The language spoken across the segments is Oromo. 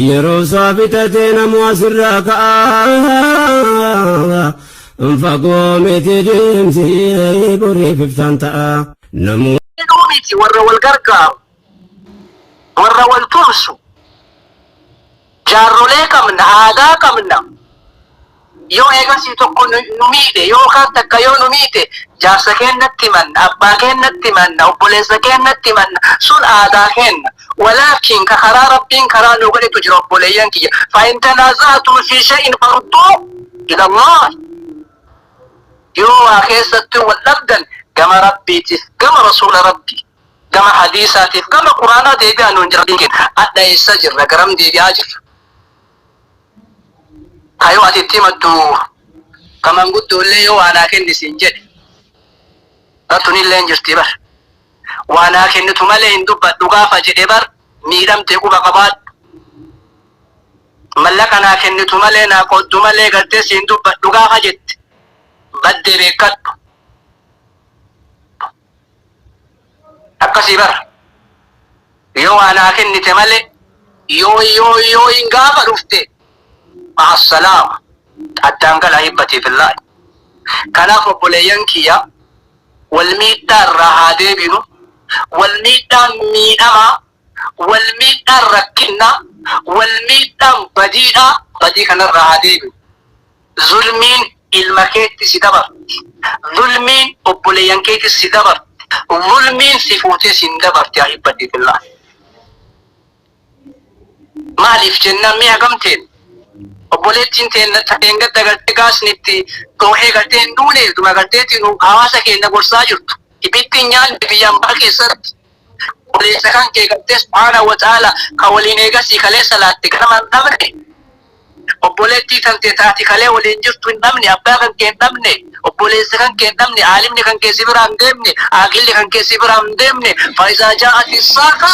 يروسا بتتين مواسرك انفقوا متدين سيبوري ففتانتا نمو دوميتي ورا والقرقار ورا والترسو جارو ليك من عاداك منا يو ايغاسي توكو نميدي يو كانتك يو نميدي جارسكين نتمنى أباكين نتمنى وبوليسكين نتمنى سن آداكين ولكن كخرا ربين كرا نغني تجرب بوليان كي فإن تنازعتم في شيء فردوه إلى الله يو أخيستو والأبدن كما ربي كما رسول ربي كما حديثاتي كما قرآن دي بيانو نجربين أدى يسجر رقرم دي بياجر هايو أتتمدو كما نقول لي يو أنا كني سنجد رتوني اللي نجرتي بر وانا كنتو مالي اندوب دوغافة جدبر ميدم تيقو بقبات ملك انا كنتو مالي ناقود مالي قلتس اندوب دوغافة جد بدي بيكت اقسي بر يو انا كنت مالي يو انقافة رفتي مع السلامة أدانك الأحبتي في الله كان أخبو لينكيا والميتا الرهادي بنو والميتا ميئما والميتا ركنا والميتا بديئة بديئة الرهادي بنو ظلمين المكيت سيدبر ظلمين أبوليان كيت سيدبر ظلمين سفوتي سندبر يا أحبتي في الله مالف جنة ميها قمتين obboleettiin ta'een gadda galtee gaasnitti goohee galtee hin duune dhuma galteetiin hawaasa keenya gorsaa jirtu ibittiin nyaanni biyyaan baa keessatti obboleessa kan kee galtee subhaana wa ta'ala ka waliin eegasii kalee salaatte ganama hin dhabne obboleettii kan ta'e taati kalee waliin jirtu hin dhabne abbaa kan kee hin dhabne obboleessa kan kee hin dhabne aalimni kan kee si biraa hin deemne aaqilli kan kee si biraa hin deemne faayidaa jaa'ati saaqa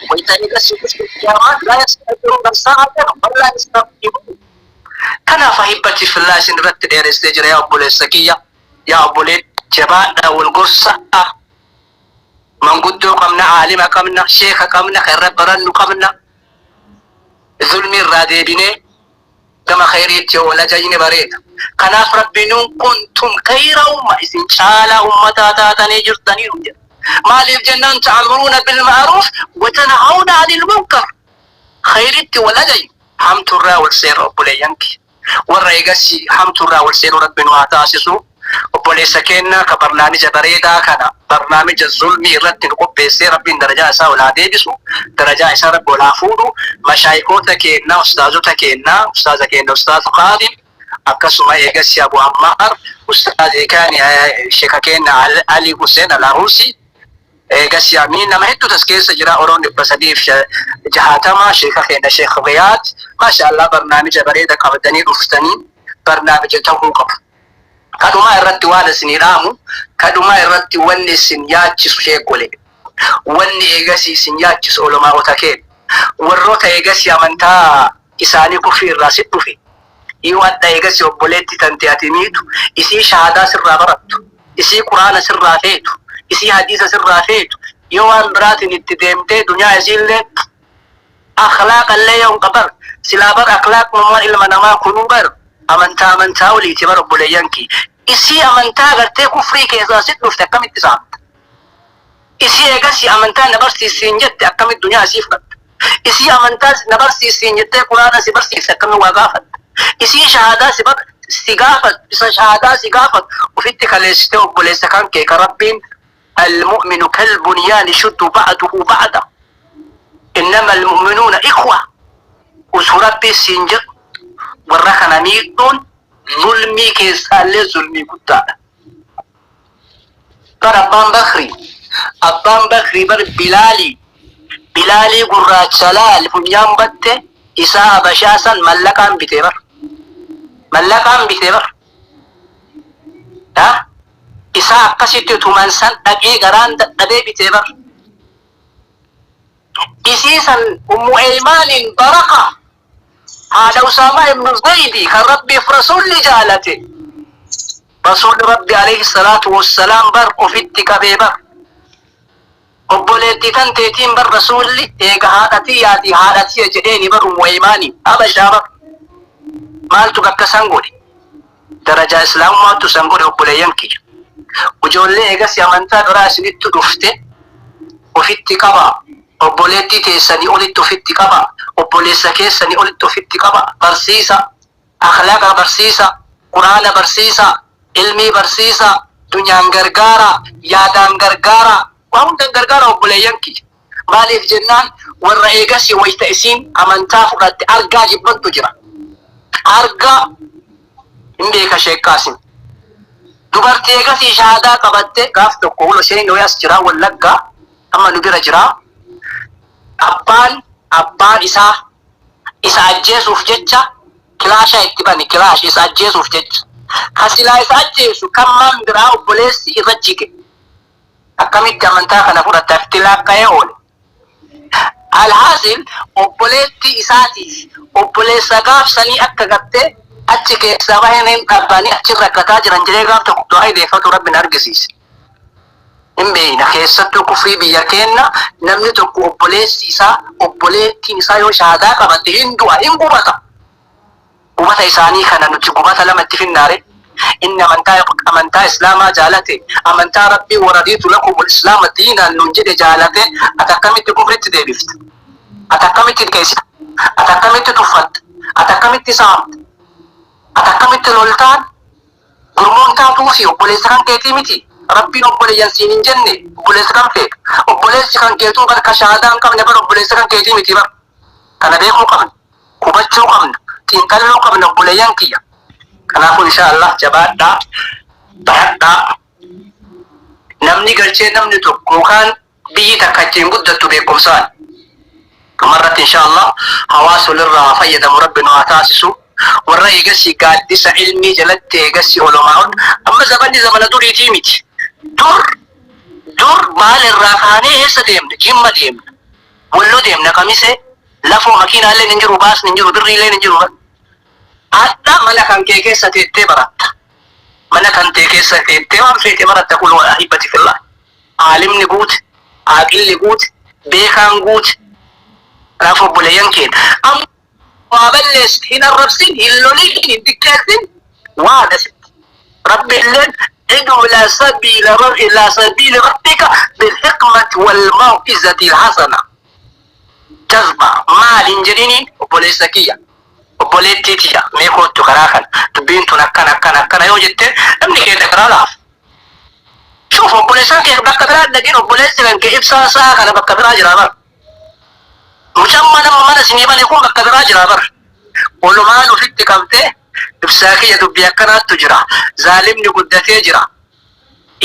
wayitanii gasii kuskuttiyaamaa gaayas dhaggeru garsaa haadha bal'aa isaa kanaaf ahibbati fillah isin irratti dheeressee jira yaa obboleessa kiyya yaa obboleet jabaadha wal gorsa'a manguddoo qabna aalima qabna sheeka qabna kan irra barannu qabna zulmi irraa deebinee gama khayriitti yoo wal ajajne bareeda kanaaf rabbiin kuntum khayra umma isin caalaa ummataa taatanii jirtaniiru jedha maaliif jennaan ta'amuruuna bilma'ruuf wa tanhawna 'anil munkar khayriitti wal ajajne hamturraa wal seera obboleeyyanki warra eegasii hamturraa wal seeruu rabbiin waa taasisu obboleessa keenna ka barnaamija bareedaa kana barnaamija zulmii irratti nu qopheessee rabbiin darajaa isaa olaa deebisu darajaa isaa rabbi olaa fuudhu mashaayikoota keenna ustaazota keenna ustaaza keenna ustaaz Qaadim akkasuma eegasii Abu Ammaar ustaaz Kaani sheeka keenna Ali Hussein Al-Arusi eegasii amiin nama hedduu as keessa jira Oroon 360 sheeka keenna Sheekh Riyaad maashaallah barnaamija bareeda qabatanii dhuftanii barnaamija ta'uu qabu kaduma irratti waan isin hidhaamu kaduma irratti wanni isin yaachisu sheekole wanni eegasii isin yaachisu olomaa'ota keen warroota eegasii amantaa isaanii kufii irraa si dhufe yoo adda eegasii obboleetti tante ati miitu isii shahaadaa sirraa barattu isii quraana sirraa feetu isii hadiisa sirraa feetu yoo waan biraatiin itti deemtee dunyaa isiillee akhlaaqallee yoo hin qabar silaa bar akhlaaqummaan ilma namaa kunuu bar amantaa oliiti bar obboleeyyanki isii amantaa gartee kufrii keessaa sit dhufte akkamitti saamta isii eegasii amantaa na barsiisiin jette akkamitti dunyaa isii fudhatta isii amantaa na barsiisiin jettee quraana si barsiise akkamitti waa gaafatta isii shahaadaa si gaafat isa shahaadaa si gaafat ufitti kaleessite obboleessa kan kee ka rabbiin المؤمن كالبنيان يشد بعضه بعضا إنما المؤمنون إخوة وسورة بسنجر ورخنا ميقون ظلمي كيسال ظلمي قطع قال أبان بخري بر بلالي قرات شلال فنيان بته إساء بشاسا ملكان بتبر ها إساء قصيت تمنسان أجي غران دبي بتبر إسيسا أم أيمان برقة هذا أسامة بن زيد كان ربي فرسول لجالته رسول ربي عليه الصلاة والسلام بر وفدك ببر obboleettii tan teetiin bar rasuulli eega haadhatii yaati haadhatii jedheeni barum waymaani abashaaba maaltu bakka san godhe darajaa islaamummaattu san godhe obboleeyyan kiyya ijoollee eegas amantaa biraa isinitti dhufte ofitti qaba obboleettii teessanii olitti ofitti qaba obboleessa keessanii olitti ofitti qaba barsiisa akhlaaqa barsiisa quraana barsiisa ilmii barsiisa dunyaan gargaara yaadaan gargaara waan hundan gargaara obboleeyyan kiyya maaliif jennaan warra eegas wayta isiin amantaa fudhatte argaa jibbantu jira argaa hin beeka sheekkaasin dubartii eegas shahaadaa qabatte gaaf tokko ulo isheen as jira wallaggaa amma nu bira jira abbaan isa ajjeesuuf jecha kilaasha itti bani kilaash isa ajjeesuuf jecha kasilaa isa ajjeesu kan man biraa obboleessi irra jige akkamitti amantaa kana fudhatta iftilaaqqa'ee oole alhaasil obboleetti isaatiif obboleessa gaafsanii akka gattee achi keessaa baheen dhabbanii achi rakkataa jiran jedhee gaaf tokko du'aa deeffatu rabbiin argisiise hin beeyna keessattuu kufrii biyya keenna namni tokko obboleessi isaa obboleettiin isaa yoo shahaadaa qabatte hin du'a hin gubata isaanii kana nuti gubata lamatti finnaare inni amantaa islaamaa jaalate amantaa rabbii waradiitu lakumul islaama diinaan nun jedhe jaalate ati akkamitti kufritti deebifta ati akkamitti geessita ati akkamitti tuffatta ati akkamitti saamta ati akkamitti loltaan gurmuun taatuufi obboleessa kan keetii miti rabbiin obboleeyyan siin hin jenne obboleessa kan feeta obboleessi kan keetuu barka shahaadaa hin qabne bar obboleessa kan keetii miti bar kana beekuu qabna hubachuu qabna xiinxalluu qabna obboleeyyan kiyya kanaafuu inshaallah jabaadhaa baradhaa namni galchee namni tokko yookaan biyyi takka ittiin guddattu beekumsaan dhumarratti inshaallah hawaasa walirraa fayyadamu rabbi nu haa taasisu warra eegasii gaaddisa ilmii jalatti eegasii olomaa'un amma zamanni zamana duriitii miti dur maal irraa kaanee eessa deemne jimma deemna walloo deemna qamise lafoo makiinaallee hin jiru baasni hin jiru birriillee hin jiru adda mana kan kee keessa teettee baratta mana kan kee keessa teettee waan feete baratta kun waa hibbati fillah aalimni guute aaqilli guute beekaan guute kanaaf obboleeyyan keenya waa balleessi hin arrabsin hin loliin hin dikkeessin waa dhasitti rabbi illeen ادعو إلى سبيل ربك بالحكمة والموعظة الحسنة جذبة مال جريني وبوليسكية وبوليتيتيا ميكو تكراخن تبين تنكنا يوجد أمني كي تكرا لاف شوف وبوليسان كي بكترا لكن وبوليسان كي إبسا ساكا بكترا جرابر مجمّنا ممانا سنيبان يكون بكترا جرابر ولمانو في التكامته ibsaakiyya dubbii akkanaattu jira zaalimni guddatee jira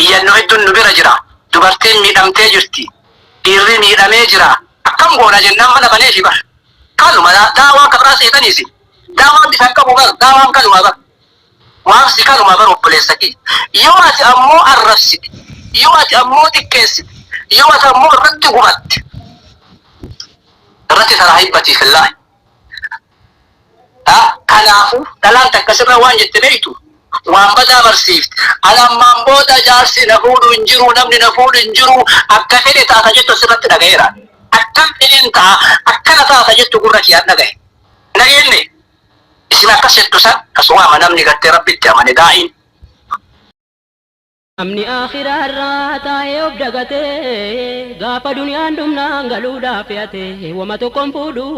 iyyannoo hedduun nu bira jira dubartiin miidhamtee jirti dhiirri miidhamee jira akkam goona jennaan mana baneefi bar kanuma daawaan kabraa seetaniisi daawaan bisaan qabu bar daawaan kanuma bar waamsi kanuma bar obboleessaki yoo ati ammoo arrabsite yoo ati ammoo xiqqeessite yoo ati ammoo irratti gubatte irratti taraa hibbatiif illaahi kanaafu dhalaan takka sirra waan jette beektu waan badaa barsiifte alammaan booda jaarsi na fuudhu hin jiru namni na fuudhu hin jiru akka fedhe taata jettu sirratti dhagayeera akkam fedhen ta'a akkana taata jettu gurra kiyyaan dhagaye nageenne isin akkas jettu san asuma namni gartee rabbitti amane daa'iin namni akhiraa irraa taa'ee of dagatee gaafa duniyaan dhumnaan galuudhaaf fe'ate wama tokkoon fuudhuu